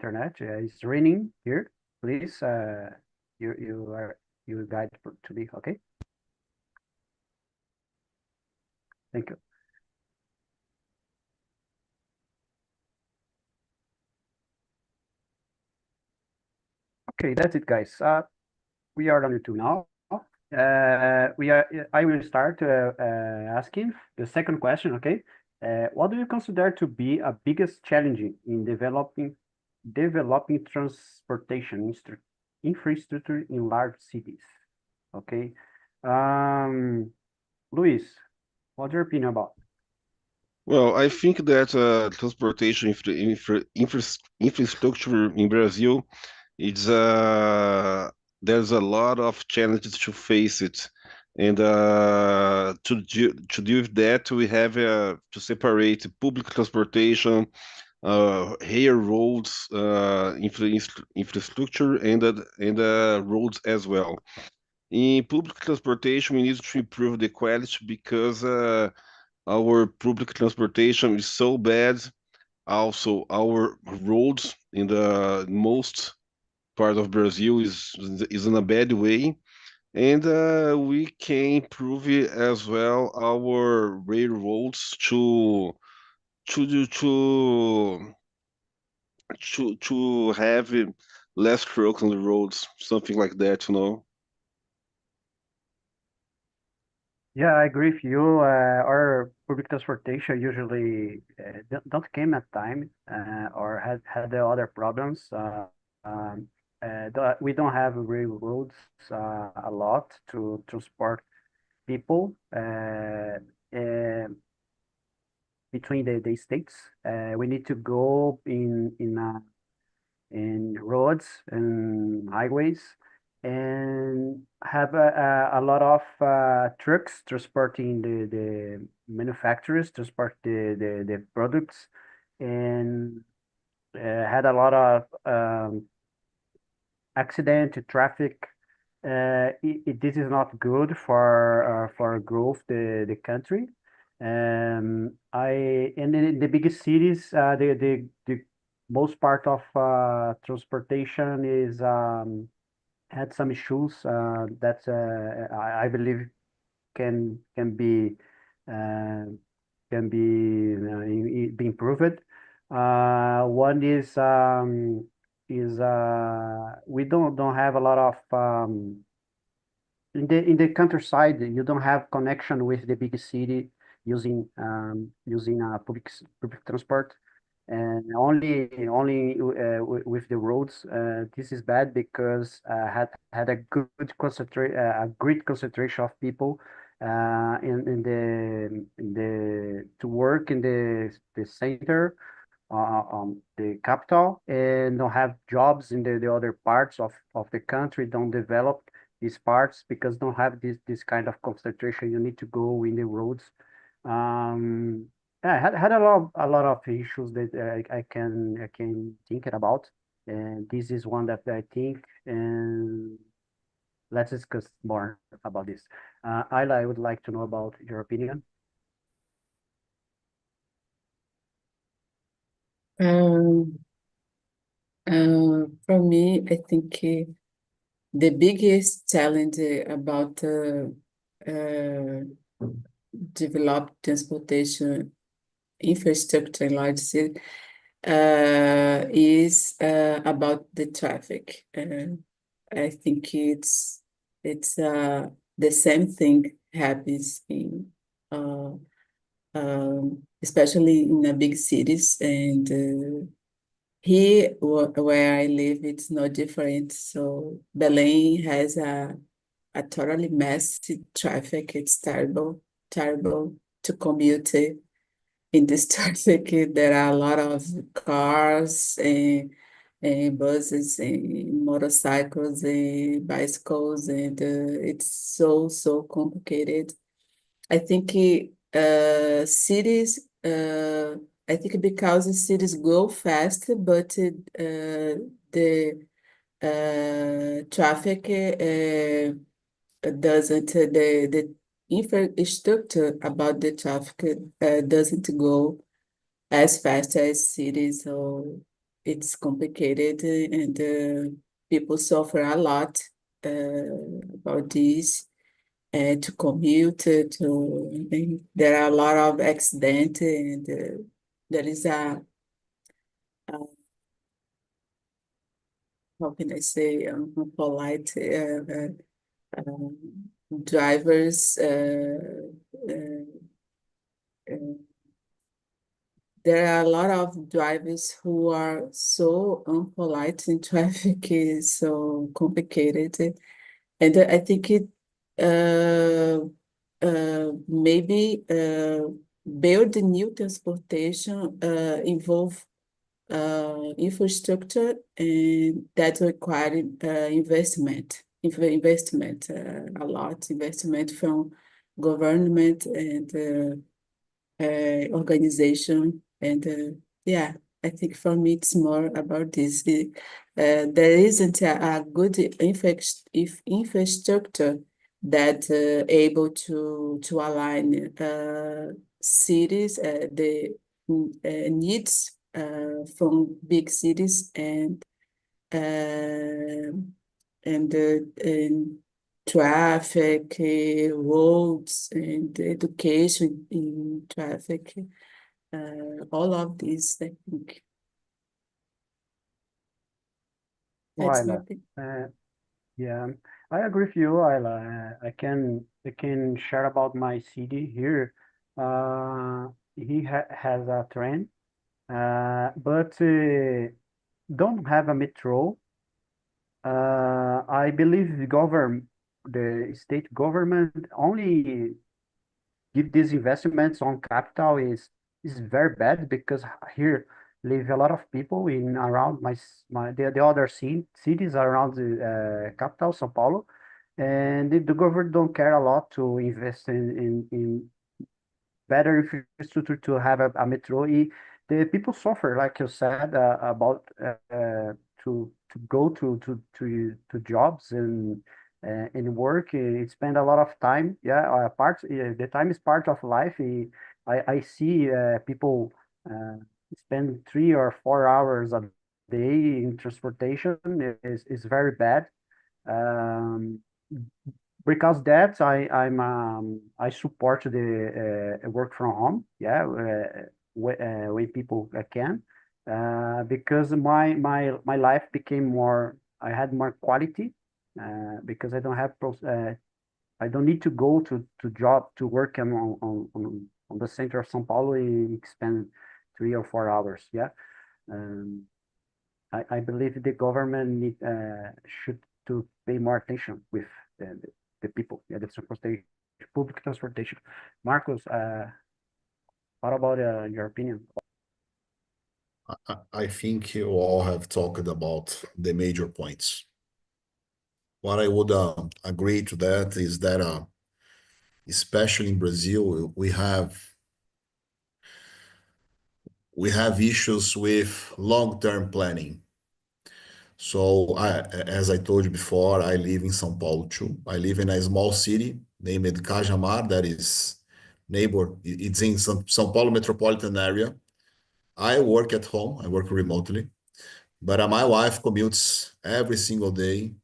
internet. It's raining here. Please, you guide to me, okay? Thank you. Okay, that's it, guys. We are on YouTube now. I will start asking the second question, okay? What do you consider to be a biggest challenge in developing transportation infrastructure in large cities? Okay. Luis, what's your opinion about? Well, I think that transportation infrastructure in Brazil it's there's a lot of challenges to face it, and to deal with that, we have to separate public transportation, railroads, infrastructure, and roads as well. In public transportation, we need to improve the quality because our public transportation is so bad. Also, our roads in the most part of Brazil is in a bad way, and we can improve it as well our railroads to to to have less trucks on the roads, something like that, you know. Yeah, I agree with you. Our public transportation usually don't came at time or had the other problems. We don't have railroads a lot to transport people uh, between the states. We need to go in roads and highways and have a lot of trucks transporting the manufacturers transport the products and had a lot of accident traffic. This is not good for growth the country. I and in the biggest cities, the most part of transportation is had some issues that I believe can be uh, be improved. One is we don't have a lot of in the countryside. You don't have connection with the big city using public transport and with the roads. This is bad because had a a great concentration of people in the to work in the center, the capital, and don't have jobs in the other parts of the country, don't develop these parts because don't have this kind of concentration. You need to go in the roads. Um, yeah, had a lot of issues that I can think about, and this is one that I think, and let's discuss more about this. Ayla, I would like to know about your opinion. Um, for me, I think the biggest challenge about developed transportation infrastructure in large cities is about the traffic. I think it's the same thing happens in especially in the big cities and here where I live, it's no different. So Belém has a totally messy traffic. It's terrible, terrible to commute in this traffic. There are a lot of cars and buses and motorcycles and bicycles, and it's so complicated. I think cities, I think because the cities grow fast, but the traffic doesn't, the infrastructure about the traffic doesn't go as fast as cities. So it's complicated and people suffer a lot about this. To commute and there are a lot of accidents and there is a how can I say polite drivers there are a lot of drivers who are so unpolite in traffic, is so complicated. And I think it maybe build new transportation involve infrastructure and that require investment a lot investment from government and organization and yeah, I think for me it's more about this. There isn't a good infrastructure that able to align cities the needs from big cities uh, and traffic, roads, and education in traffic. All of these, I think. That's my Ayla, opinion. yeah, I agree with you, Ayla. I can share about my city here. He has a train, but don't have a metro. I believe the state government only give these investments on capital is very bad because here live a lot of people in around the other cities around the capital, São Paulo, and the government don't care a lot to invest in better infrastructure to have a metro. The people suffer, like you said, about to go to jobs and work. It spend a lot of time. Yeah, the time is part of life. I see people uh, spend 3 or 4 hours a day in transportation. Is very bad. Um, because that I support the work from home. Yeah, when people can, because my life became more. I had more quality because I don't need to go to job to work on the center of São Paulo. I spend 3 or 4 hours. Yeah. Um, I believe the government should to pay more attention with the people, yeah, the transportation, public transportation. Marcos, what about your opinion? I think you all have talked about the major points. What I would agree to that is that, especially in Brazil, we have issues with long-term planning. So as I told you before, I live in São Paulo too. I live in a small city named Cajamar that is neighbor. It's in São Paulo metropolitan area. I work at home. I work remotely, but my wife commutes every single day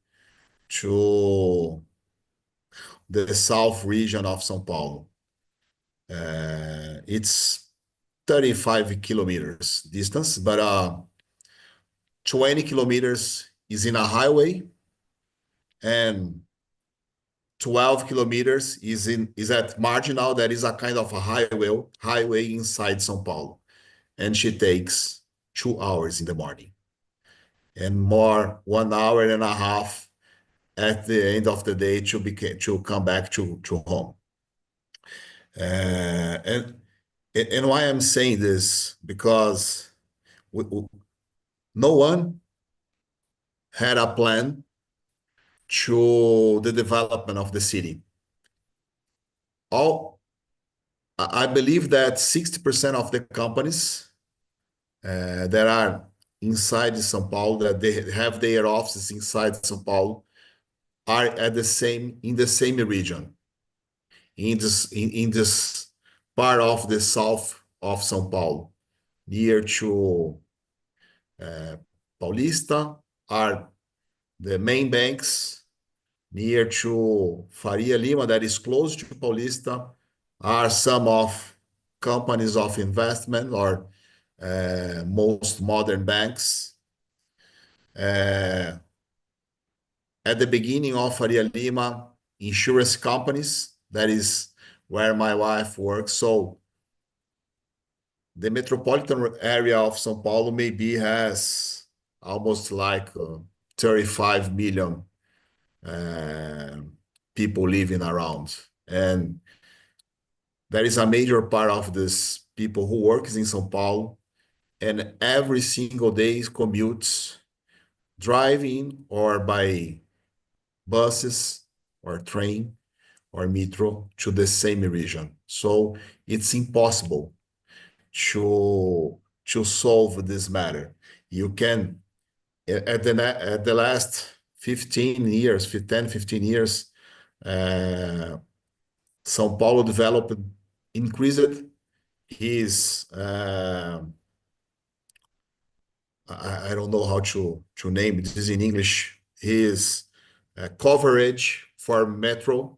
to the south region of São Paulo. It's 35 kilometers distance, but 20 kilometers is in a highway, and 12 kilometers is at marginal. That is a kind of a highway inside São Paulo, and she takes 2 hours in the morning and more 1 hour and a half at the end of the day to come back to home. And why I'm saying this, because no one had a plan to the development of the city. I believe that 60% of the companies that are inside São Paulo, that they have their offices inside São Paulo, are in the same region, in this part of the south of São Paulo, near to Paulista are the main banks near to Faria Lima, that is close to Paulista, are some of companies of investment or most modern banks. At the beginning of Faria Lima, insurance companies, that is where my wife works. So the metropolitan area of São Paulo maybe has almost like 35 million people living around. And there is a major part of this people who works in São Paulo and every single day commutes driving or by buses or train or metro to the same region. So it's impossible to solve this matter. You can, at the last 15 years, 10, 15 years, São Paulo developed, increased his, I don't know how to name this in English, his coverage for metro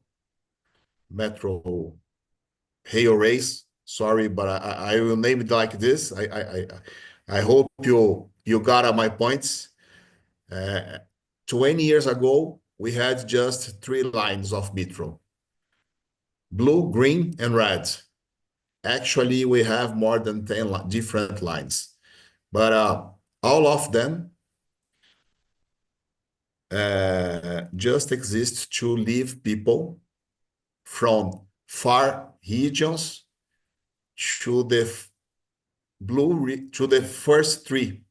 railways. Sorry, but I will name it like this. I hope you got my points. 20 years ago, we had just 3 lines of metro: blue, green, and red. Actually, we have more than 10 different lines, but all of them just exist to leave people from far regions to the to the first 3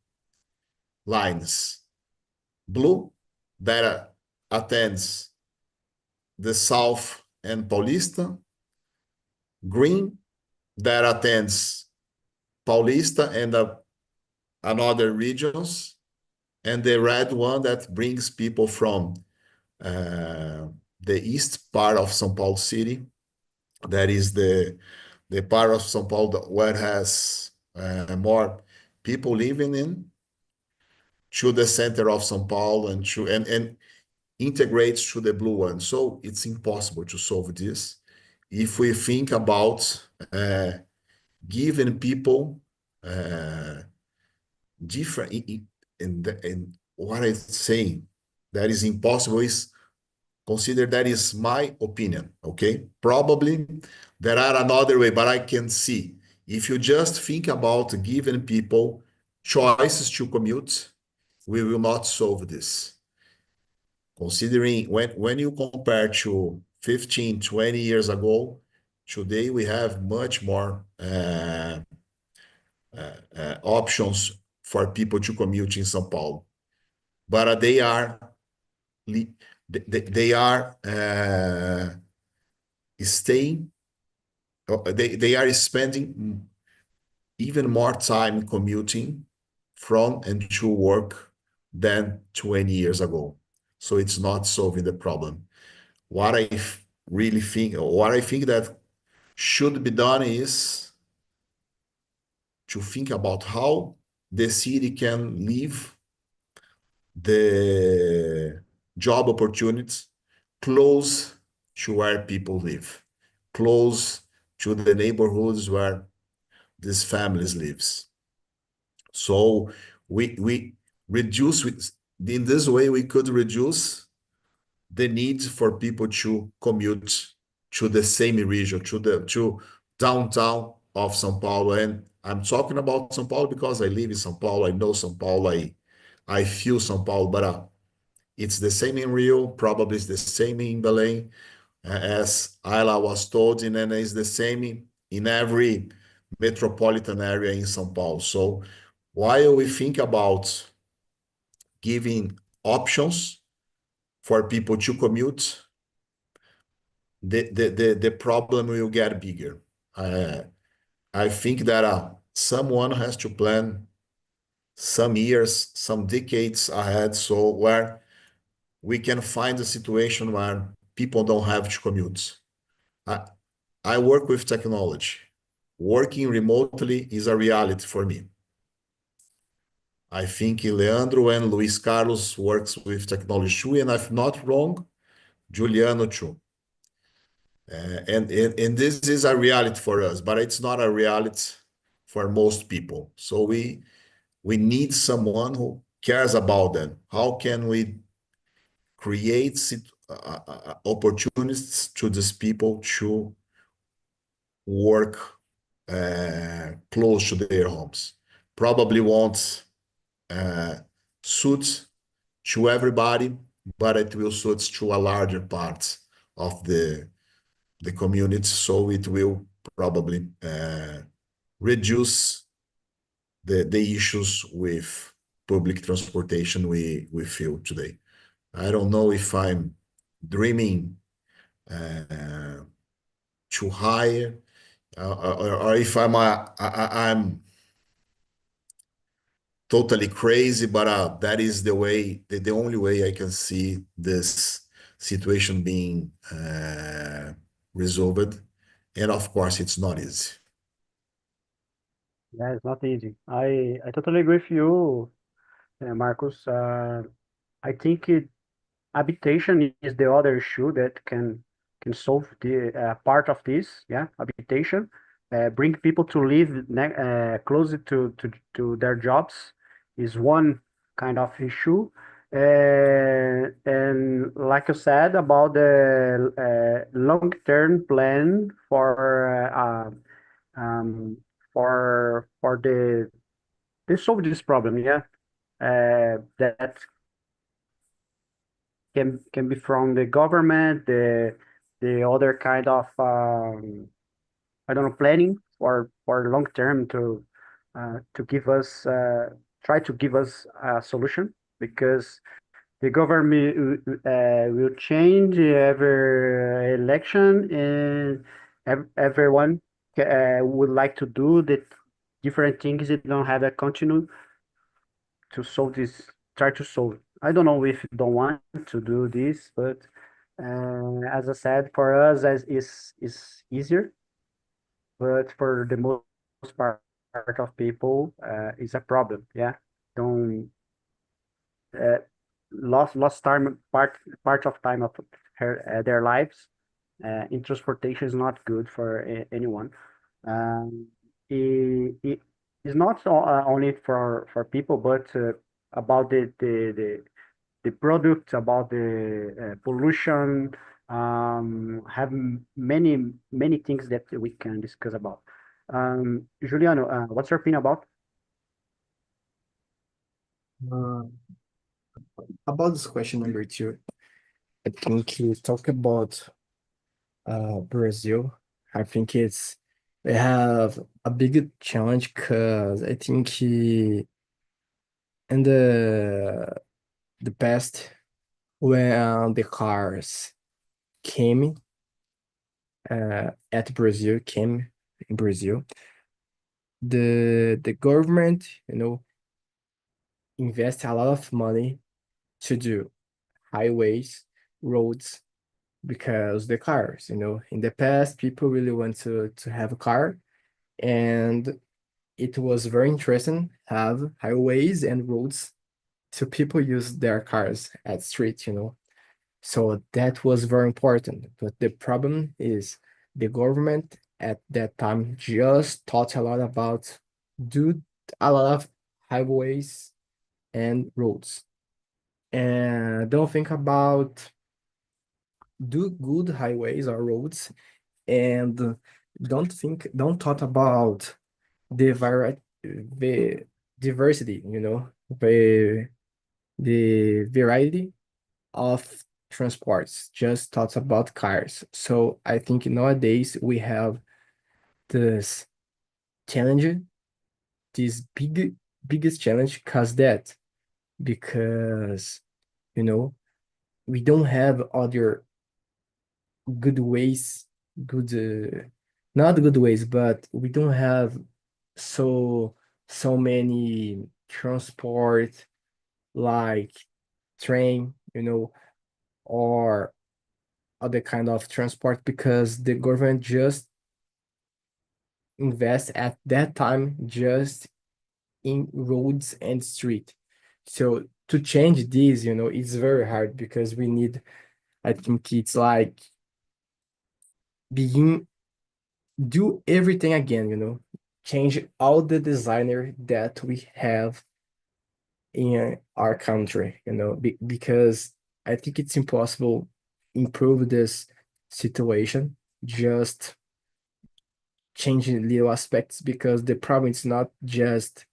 lines. Blue, that attends the South and Paulista. Green, that attends Paulista and another regions. And the red one that brings people from the east part of São Paulo city. That is the part of São Paulo where has more people living in, to the center of São Paulo and integrates to the blue one. So it's impossible to solve this if we think about giving people different. And what I'm saying that is impossible is, consider that is my opinion, okay? Probably there are another way, but I can see if you just think about giving people choices to commute, we will not solve this. Considering when you compare to 15, 20 years ago, today we have much more options for people to commute in São Paulo. But they are staying, they are spending even more time commuting from and to work than 20 years ago. So it's not solving the problem. What I really think, or what I think that should be done is to think about how the city can leave the job opportunities close to where people live, close to the neighborhoods where these families lives. So we reduce, in this way we could reduce the need for people to commute to the same region, to downtown of São Paulo. And I'm talking about São Paulo because I live in São Paulo, I know São Paulo, I feel São Paulo, but it's the same in Rio, probably it's the same in Belém, as Ayla was told, and then it's the same in every metropolitan area in São Paulo. So while we think about giving options for people to commute, the problem will get bigger. I think that someone has to plan some years, some decades ahead, so where we can find a situation where people don't have to commute. I work with technology. Working remotely is a reality for me. I think Leandro and Luis Carlos works with technology too, and if not wrong, Juliano too. And this is a reality for us, but it's not a reality for most people. So we need someone who cares about them. How can we create opportunities to these people to work close to their homes? Probably won't suit to everybody, but it will suit to a larger part of the community. So it will probably reduce the issues with public transportation we feel today. I don't know if I'm dreaming too high, or if I'm totally crazy, but that is the only way I can see this situation being resolved. And of course, it's not easy. Yeah, it's not easy. I totally agree with you, Marcos. I think habitation is the other issue that can solve the part of this. Yeah, habitation, bring people to live closer to their jobs is one kind of issue. And like you said about the long-term plan um, for the they solve this problem. Yeah, that can be from the government, the other kind of I don't know, planning for long term to give us try to give us a solution, because the government will change every election, and everyone would like to do the different things. They don't have a continue to solve this, try to solve. I don't know if you don't want to do this, but as I said, for us as is easier, but for the most part of people, it's a problem. Yeah, don't uh, lost time part of time of their lives in transportation is not good for anyone. It is not only for people, but about the product, about the pollution, have many things that we can discuss about. Juliano, what's your opinion about? Uh, about this question number two, I think you talk about Brazil. I think they have a big challenge because I think in the past, when the cars came at Brazil came in Brazil, the government, invest a lot of money to do highways, roads, because the cars, in the past, people really want to have a car, and it was very interesting have highways and roads to people use their cars at street. So that was very important. But the problem is the government at that time just thought a lot about do a lot of highways and roads, and don't think about do good highways or roads, and don't thought about the diversity, the variety of transports, just thoughts about cars. So I think nowadays we have this challenge, this biggest challenge, because you know we don't have other good ways, good not good ways, but we don't have so many transport like train, or other kind of transport, because the government just invest at that time just in roads and street. So to change this, it's very hard because we need, I think it's like do everything again, change all the designer that we have in our country, because I think it's impossible improve this situation just changing little aspects, because the problem is not just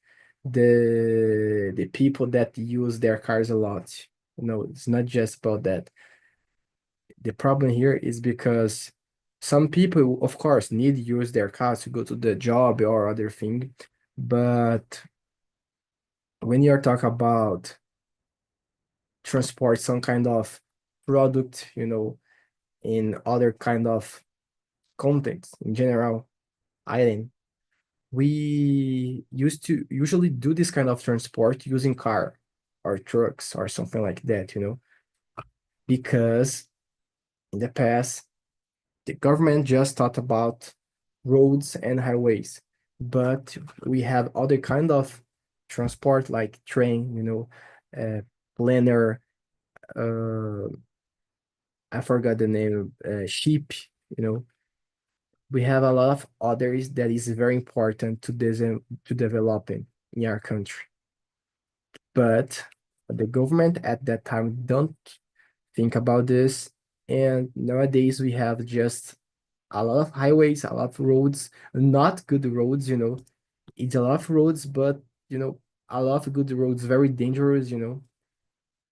the people that use their cars a lot. It's not just about that. The problem here is because some people, of course, need to use their cars to go to the job or other thing, but when you're talking about transport some kind of product, in other kind of context in general, item, we used to usually do this kind of transport using car or trucks or something like that, because in the past, the government just thought about roads and highways, but we have other kind of transport like train, planner, uh, I forgot the name, ship, you know. We have a lot of others that is very important to developing in our country. But the government at that time don't think about this. And nowadays we have just a lot of highways, a lot of roads, not good roads. It's a lot of roads, but a lot of good roads, very dangerous.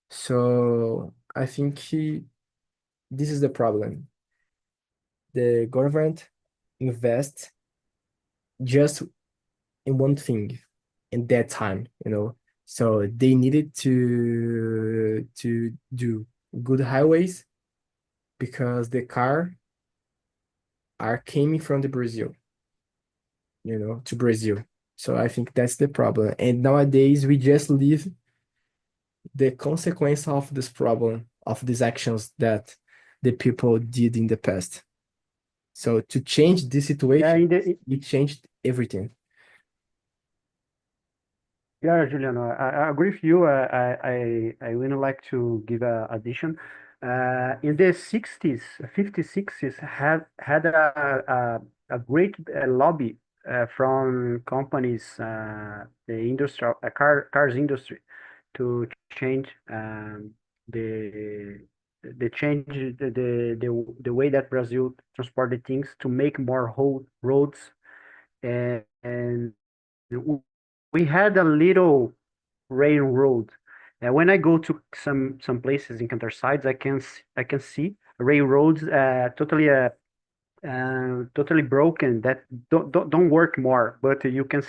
So I think this is the problem. The government invests just in one thing in that time. So they needed to do good highways because the car are coming from the Brazil, to Brazil. So I think that's the problem. And nowadays we just live the consequence of this problem, of these actions that the people did in the past. So to change this Yeah, situation, we changed everything. yeah, Juliano, I agree with you. I would like to give a addition. In the 60s, 50s, 60s, had a great lobby from companies, the industrial cars industry, to change the change the way that Brazil transported things to make more roads, and we had a little railroad. When I go to some places in countrysides, I can see railroads totally broken, that don't work more. But you can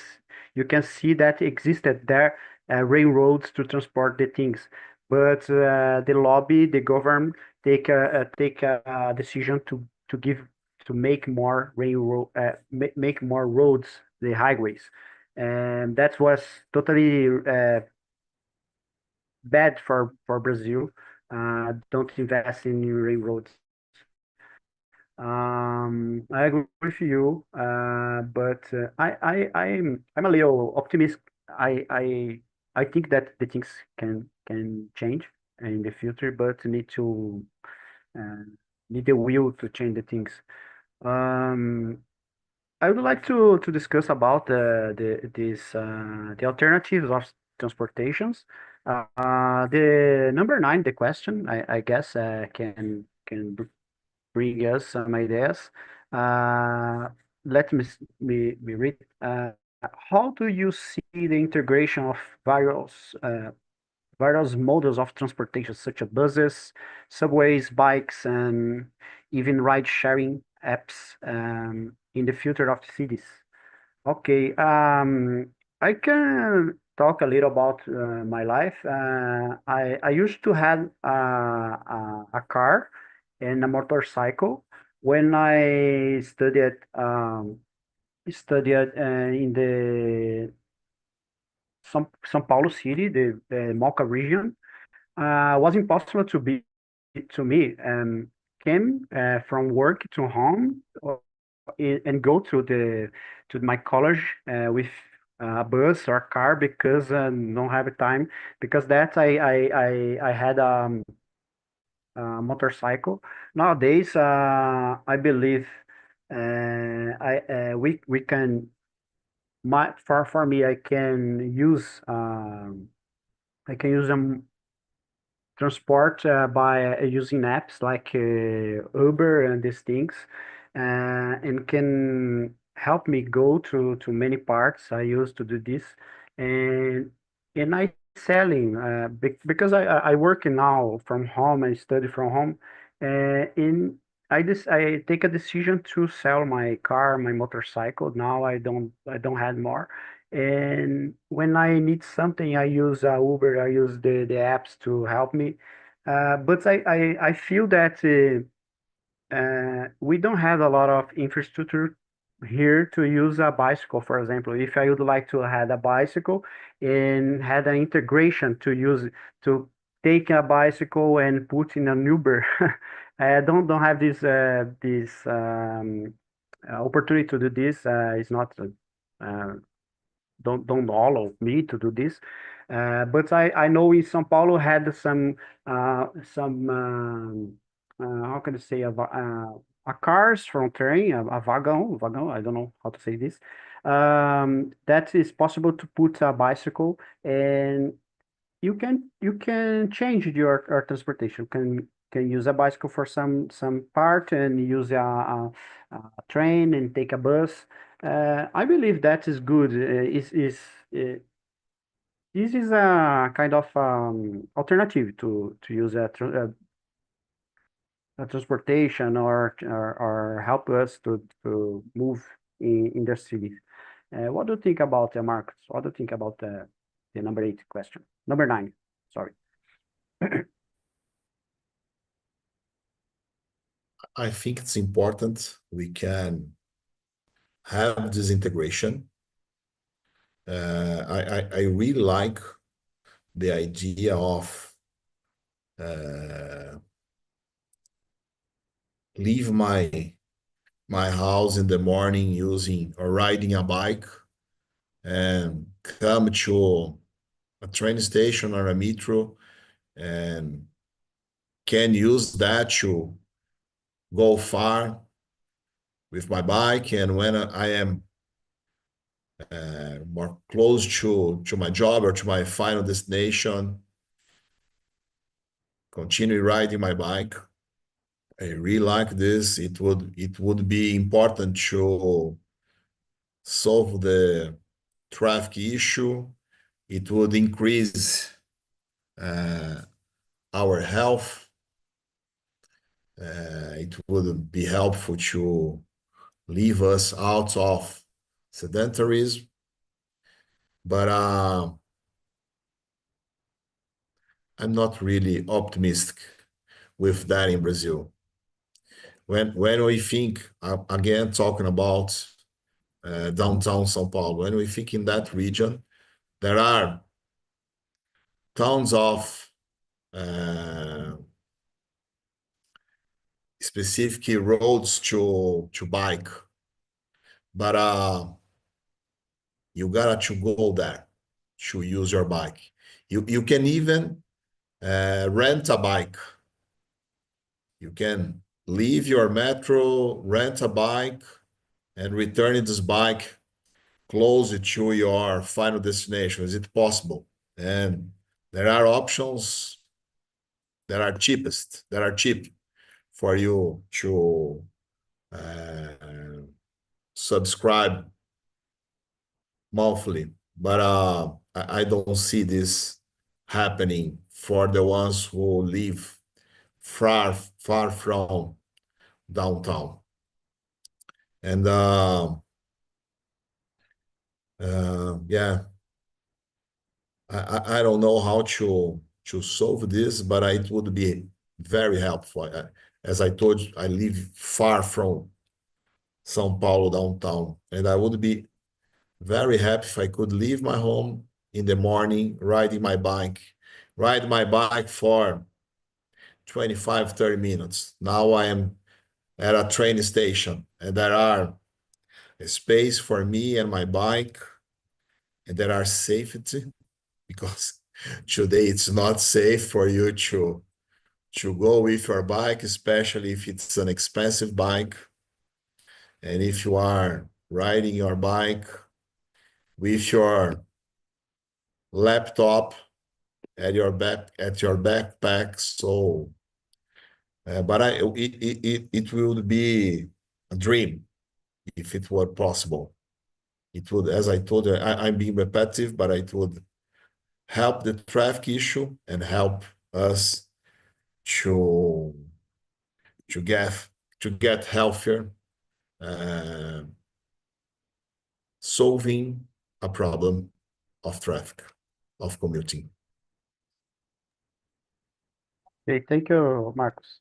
see that existed there, railroads to transport the things. But the lobby, the government take a decision to make more make more roads, the highways, and that was totally bad for Brazil. Don't invest in new railroads. I agree with you, but I'm a little optimistic. I think that the things can change in the future, but uh, need the will to change the things. Um, I would like to discuss about the alternatives of transportations. The number nine, the question, I guess, can bring us some ideas. Uh, Let me read. How do you see the integration of various models of transportation, such as buses, subways, bikes, and even ride-sharing apps, in the future of the cities? Okay, I can talk a little about my life. I used to have a car and a motorcycle when I studied in the São Paulo city, the Moca region. Was impossible to me, came from work to home, and go to my college with a bus or car because don't have time. Because that I had motorcycle. Nowadays, I believe we can for me I can use transport by using apps like Uber and these things, and can help me go to many parts. I used to do this, and I selling because I work now from home and study from home, in I take a decision to sell my car, my motorcycle. Now I don't have more. And when I need something, I use Uber, I use the apps to help me. But I feel that we don't have a lot of infrastructure here to use a bicycle, for example. If I would like to have a bicycle and had an integration to use to take a bicycle and put in an Uber, I don't have this opportunity to do this. It's not uh, don't allow me to do this. But I know in São Paulo had some how can I say a cars from train a wagon I don't know how to say this. That is possible to put a bicycle and you can change your transportation. Can use a bicycle for some part and use a train and take a bus. I believe that is good. Uh, this is a kind of alternative to use a transportation or help us to move in the city. What do you think about Marcus? What do you think about the number 8 question? Number 9, sorry. I think it's important we can have this integration. I really like the idea of leave my house in the morning using or riding a bike and come to a train station or a metro and can use that to go far with my bike. And when I am more close to my job or to my final destination, continue riding my bike. I really like this. It would be important to solve the traffic issue. It would increase our health. It would be helpful to leave us out of sedentarism. But I'm not really optimistic with that in Brazil. When we think, again, talking about downtown São Paulo, when we think in that region, there are tons of specific roads to bike, but you gotta to go there to use your bike. You can even rent a bike. You can leave your metro, rent a bike, and return this bike closer to your final destination. Is it possible? And there are options that are cheapest, that are cheap for you to subscribe monthly. But I don't see this happening for the ones who live far from downtown. And yeah, I don't know how to solve this, but it would be very helpful. As I told you, I live far from São Paulo downtown, and I would be very happy if I could leave my home in the morning, ride my bike for 25, 30 minutes. Now I am at a train station, and there are a space for me and my bike and there are safety, because today it's not safe for you to go with your bike, especially if it's an expensive bike. And if you are riding your bike with your laptop at your backpack, so but it would be a dream if it were possible. It would, as I told you, I'm being repetitive, but it would help the traffic issue and help us to get healthier, solving a problem of traffic, of commuting. Okay, thank you, Marcos.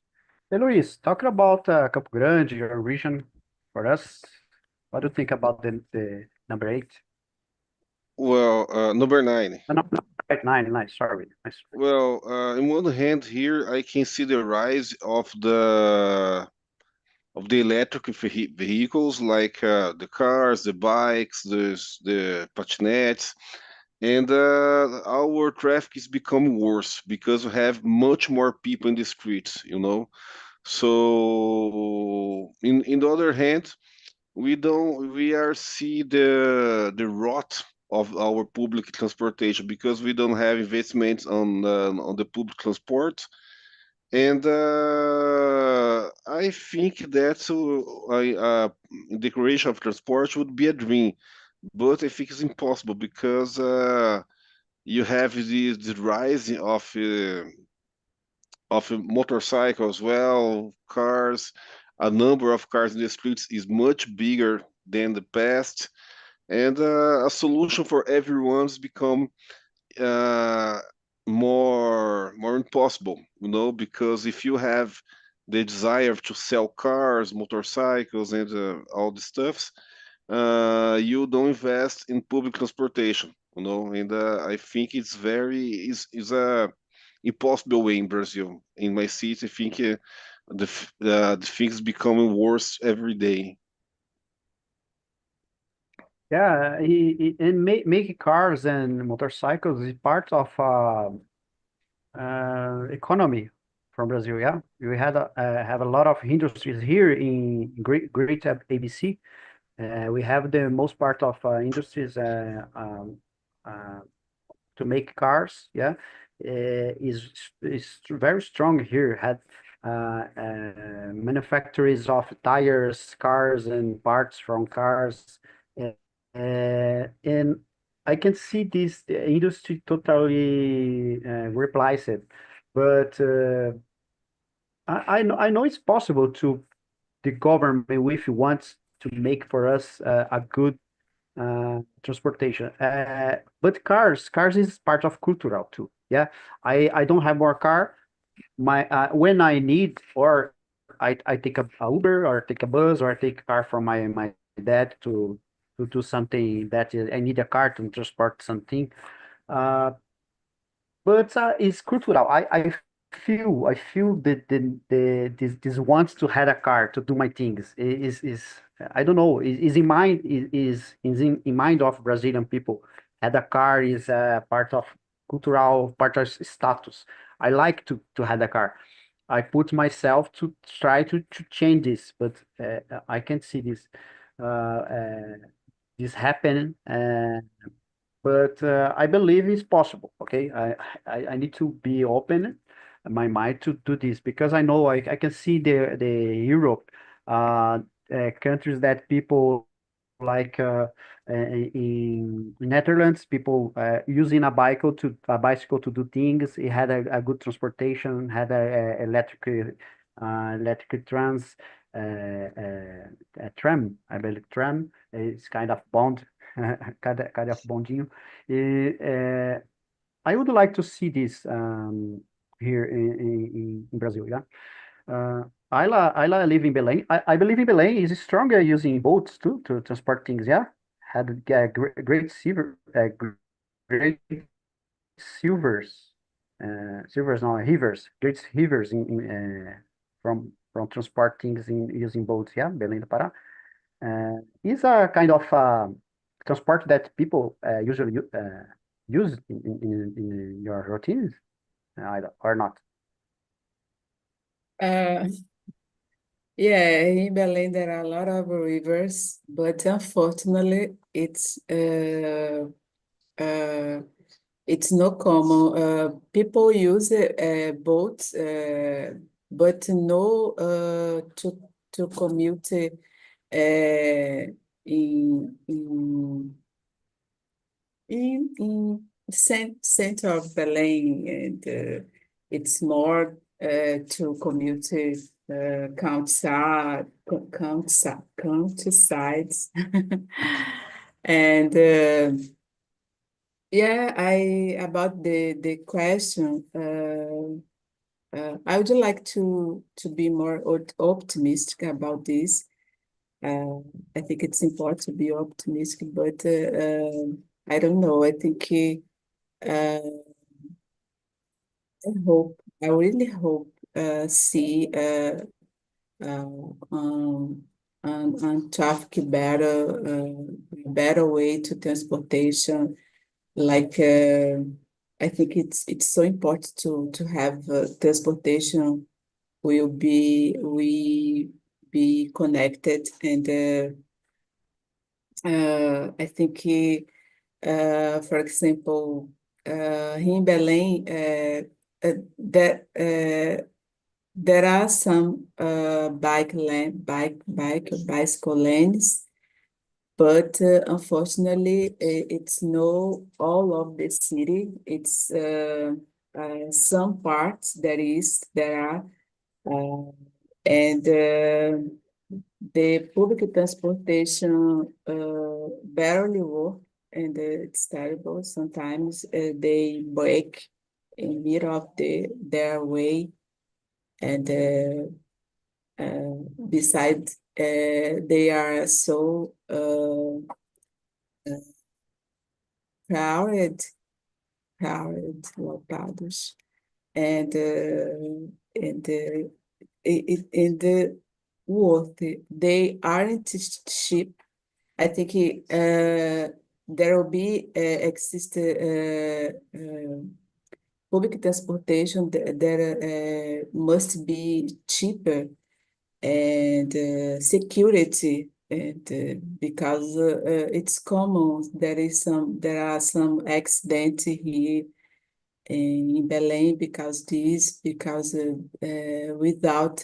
Hey, Luis, talking about Campo Grande, your region for us, what do you think about the number 8? Well, number 9. No, no, right, 9, nice, sorry. Nice. Well, in one hand here, I can see the rise of the electric vehicles, like the cars, the bikes, the patinettes, and our traffic is becoming worse because we have much more people in the streets, you know. So, in the other hand, we are see the rot of our public transportation because we don't have investments on the public transport. And I think that the creation of transport would be a dream, but I think it's impossible because you have the rise of motorcycles, well, cars. A number of cars in the streets is much bigger than the past, and a solution for everyone's become uh, more impossible, you know, because if you have the desire to sell cars, motorcycles, and all the stuffs, you don't invest in public transportation, you know, and I think it's is a impossible way in Brazil. In my city, I think the things becoming worse every day. Yeah, and make cars and motorcycles is part of economy from Brazil. Yeah, we have a lot of industries here in Great ABC. We have the most part of industries uh, to make cars. Yeah, is very strong here. Had manufacturers of tires, cars, and parts from cars, and I can see this the industry totally replace it, but I know it's possible to the government if it wants to make for us a good transportation. But cars is part of cultural too. Yeah, I don't have more car. My when I need or I take a Uber or take a bus or I take a car from my dad to do something that I need a car to transport something. Uh, but it's cultural. I feel the this wants to have a car to do my things is I don't know is in mind is in mind of Brazilian people. Had a car is a part of cultural part of status. I like to have a car. I put myself to try to change this, but I can't see this happen. But I believe it's possible. Okay, I need to be open my mind to do this because I know I can see the Europe countries that people like in Netherlands people using a bicycle to do things. It had a good transportation, had a electric trams. A tram, I believe tram is kind of bond, kind of bondinho. I would like to see this here in Brazil. Yeah. Ayla live in Belém. I believe in Belém is stronger using boats too to transport things. Yeah. Had great great silvers, silvers no rivers, great rivers from transport things in using boats. Yeah, Belém do Pará. It's a kind of transport that people usually use in your routines, or not? Yeah, in Belém there are a lot of rivers, but unfortunately it's not common. People use boats, but no to commute in center of Belém, and it's more to commute countrysides. And yeah, about the question, I would like to be more optimistic about this. I think it's important to be optimistic, but I don't know. I think I really hope see on traffic better way to transportation. Like I think it's so important to have transportation we be connected, and I think for example here in Belém that there are some bicycle lanes, but unfortunately it's no all of the city. It's some parts there are and the public transportation barely work, and it's terrible. Sometimes they break in middle of their way, and besides they are so crowded, lotados, and in the worth. They aren't cheap. I think there will be exist public transportation that must be cheaper, and security, and because it's common there are some accidents here in Belém because without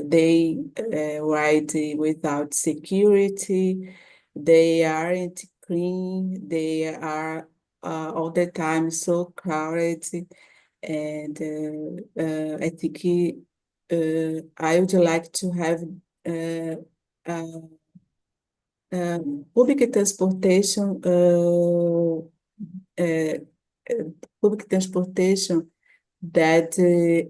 they ride without security, they aren't clean, they are all the time so crowded, and I think I would like to have uh, public transportation public transportation that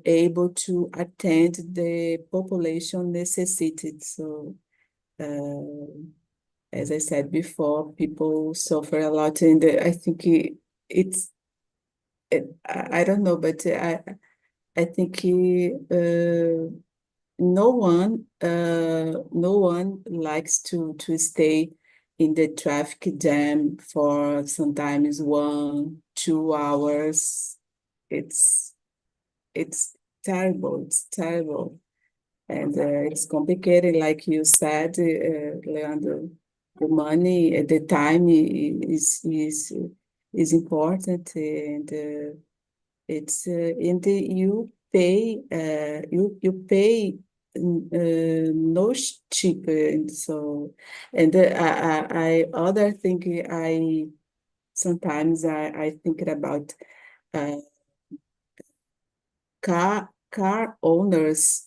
able to attend the population necessitated. So, as I said before, people suffer a lot, and I think I don't know, but I think no one likes to stay in the traffic jam for sometimes 1, 2 hours. It's terrible. It's terrible, and it's complicated, like you said, Leandro. The money, the time is important, and it's and you pay no cheaper, and so, and I other thing I sometimes I think about car owners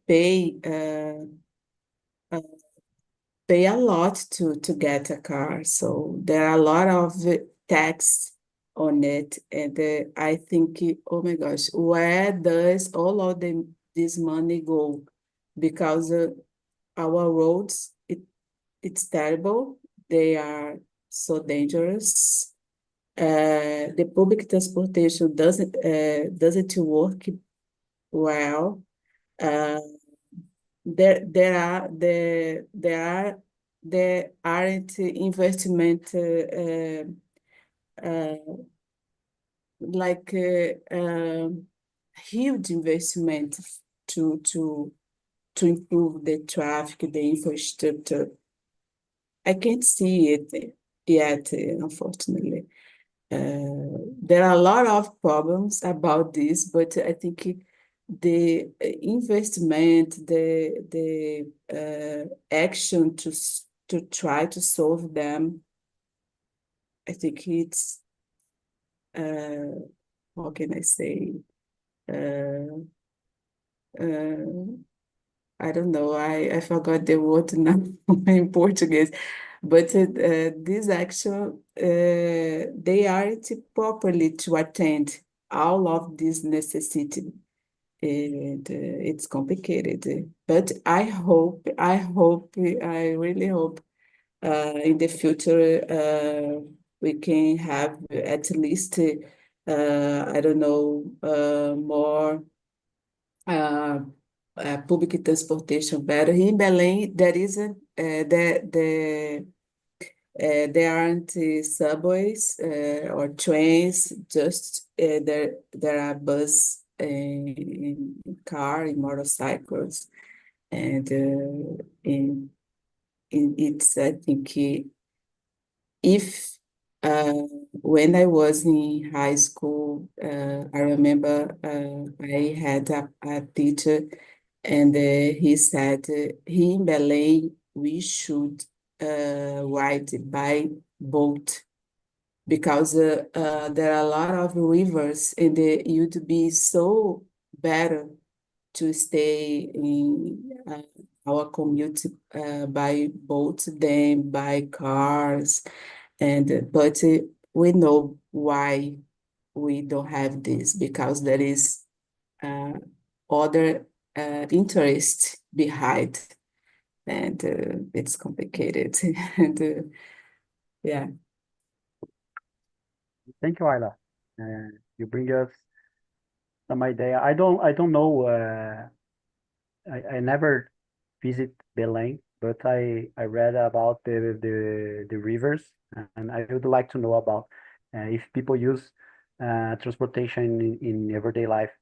pay a lot to get a car, so there are a lot of tax on it, and I think, oh my gosh, where does all of this money go? Because our roads, it's terrible. They are so dangerous. The public transportation doesn't work well. There are there aren't investment like huge investment to improve the traffic, the infrastructure. I can't see it yet, unfortunately. There are a lot of problems about this, but I think the investment, the action to try to solve them, I think it's how can I say? Uh, I don't know. I forgot the word now in Portuguese, but this action they aren't properly to attend all of this necessity, and it's complicated. But I really hope in the future we can have at least I don't know more uh, public transportation better. Here in Belém, there isn't there aren't subways or trains. Just there are bus and car and motorcycles, and it's I think if when I was in high school, I remember I had a teacher, and he said, here in Belém, we should ride by boat because there are a lot of rivers, and it would be so better to stay in our commute by boat than by cars. And but we know why we don't have this because there is uh, other interest behind, and it's complicated. And yeah, Thank you, Ayla. You bring us some idea. I don't know. I never visit Belém, but I read about the rivers, and I would like to know about if people use transportation in everyday life.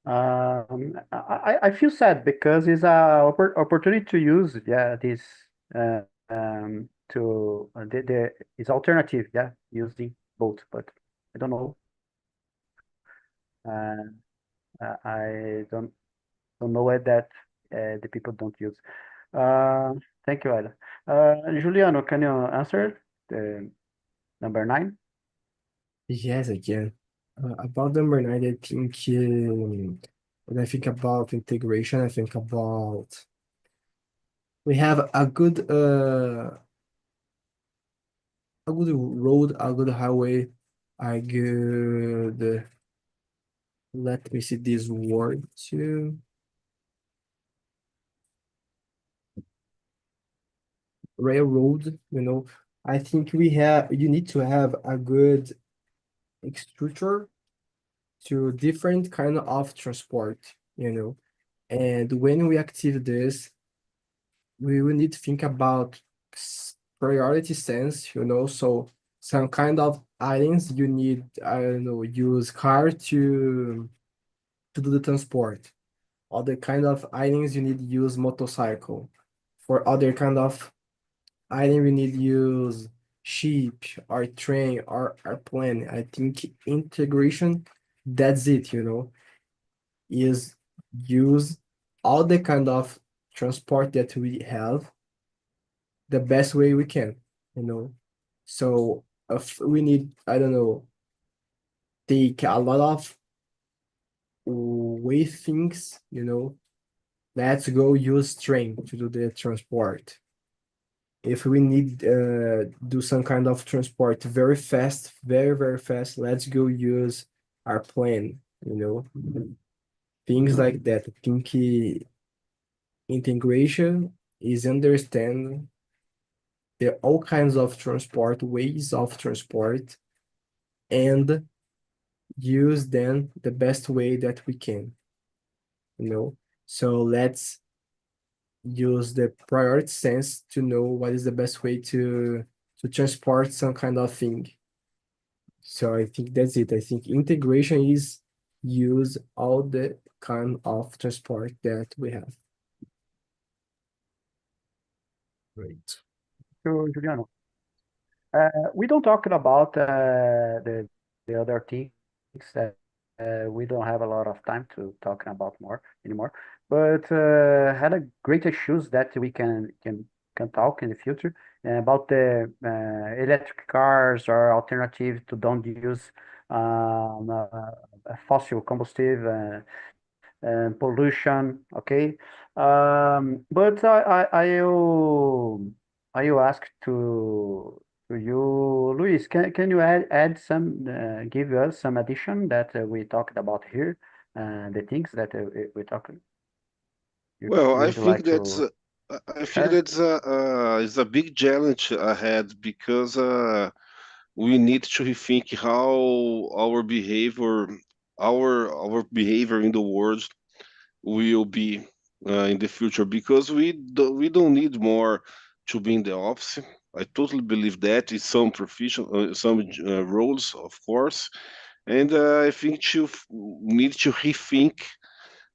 I feel sad because it's a opportunity to use this to the it's alternative using boat, but I don't know. Uh, I don't know it that the people don't use. Uh, Thank you, Ida. Juliano, can you answer the number 9? Yes, I can. About number nine, I think when I think about integration, I think about we have a good road, a good highway, a good let me see this word too. Railroad, I think you need to have a good structure to different kind of transport. And when we active this, we will need to think about priority sense. So some kind of items you need, I don't know, use car to do the transport. Other kind of items you need use motorcycle. For other kind of item we need use ship or train or airplane. I think integration, that's it. Is use all the kind of transport that we have the best way we can. So if we need, I don't know, take a lot of way things. Let's go use train to do the transport. If we need do some kind of transport very fast, very, very fast, let's go use our plane. Things like that. I think integration is understand the all kinds of transport, ways of transport, and use them the best way that we can. So let's use the priority sense to know what is the best way to transport some kind of thing. So I think that's it. I think integration is use all the kind of transport that we have. Great. Juliano. We don't talk about the other things that we don't have a lot of time to talk about more anymore. But had a great issues that we can talk in the future about the electric cars or alternative to don't use fossil combustible pollution. Okay, but I will ask to you, Luis. Can you add some give us some addition that we talked about here, the things that we talked. Well, You I would think like that's to I think share? that's is a big challenge ahead because we need to rethink how our behavior in the world will be in the future because we don't need more to be in the office. I totally believe that in some profession, some roles, of course, and I think need to rethink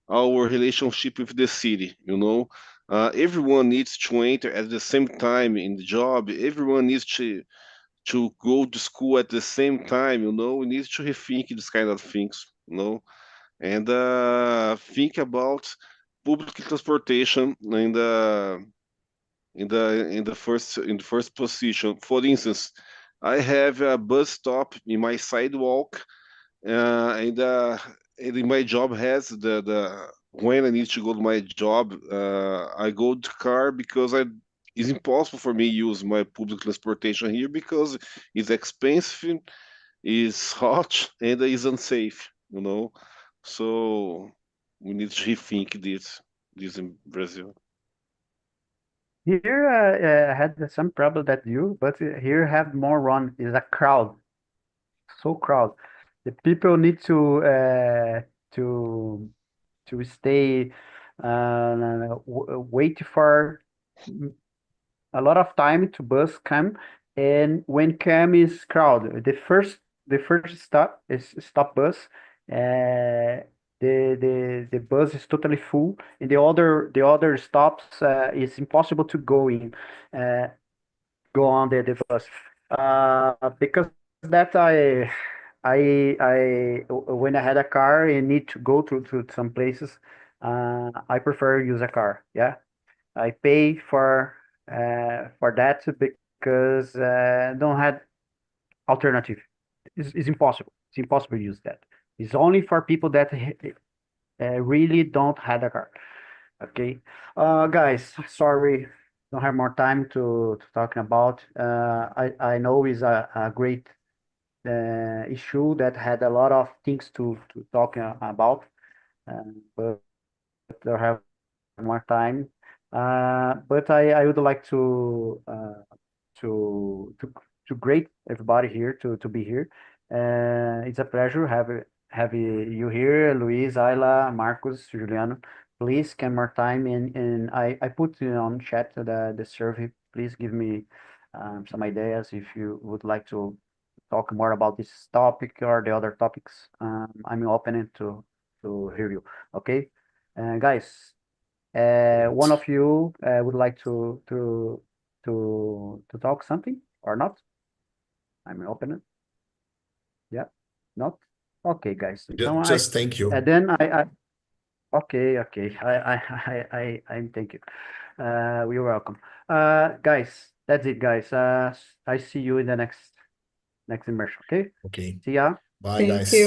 our relationship with the city. Everyone needs to enter at the same time in the job. Everyone needs to go to school at the same time. We need to rethink these kind of things. And think about public transportation in the first position. For instance, I have a bus stop in my sidewalk, and in my job has the when I need to go to my job, I go to car because it's impossible for me to use my public transportation here because it's expensive, it's hot, and it's unsafe. So we need to rethink this in Brazil. Here I had some problem that you, but here have more run is a crowd, so crowd. The people need to to stay wait for a lot of time to bus come, and when come is crowd. The first stop bus. The bus is totally full, and the other stops is impossible to uh, go on the bus. Because that when I had a car and need to go to some places, I prefer use a car. Yeah, I pay for that because don't have alternative. It's impossible. It's impossible to use that. It's only for people that really don't have a car. Okay, guys, sorry, don't have more time to talking about. I know it's a great issue that had a lot of things to talk about, but don't have more time. But I would like to to to greet everybody here to be here. It's a pleasure have you here, Luis, Ayla, Marcos, Juliano. Please come more time and I put on chat the survey. Please give me some ideas if you would like to talk more about this topic or the other topics. I'm open to hear you. Okay, guys. One Great. of you would like to talk something or not? I'm open. Yeah, not? Okay, guys. Então Just thank you. then okay. I thank you. You're welcome. Guys, that's it, guys. I see you in the next immersion. Okay. Okay. See ya. Bye, Thank guys. you.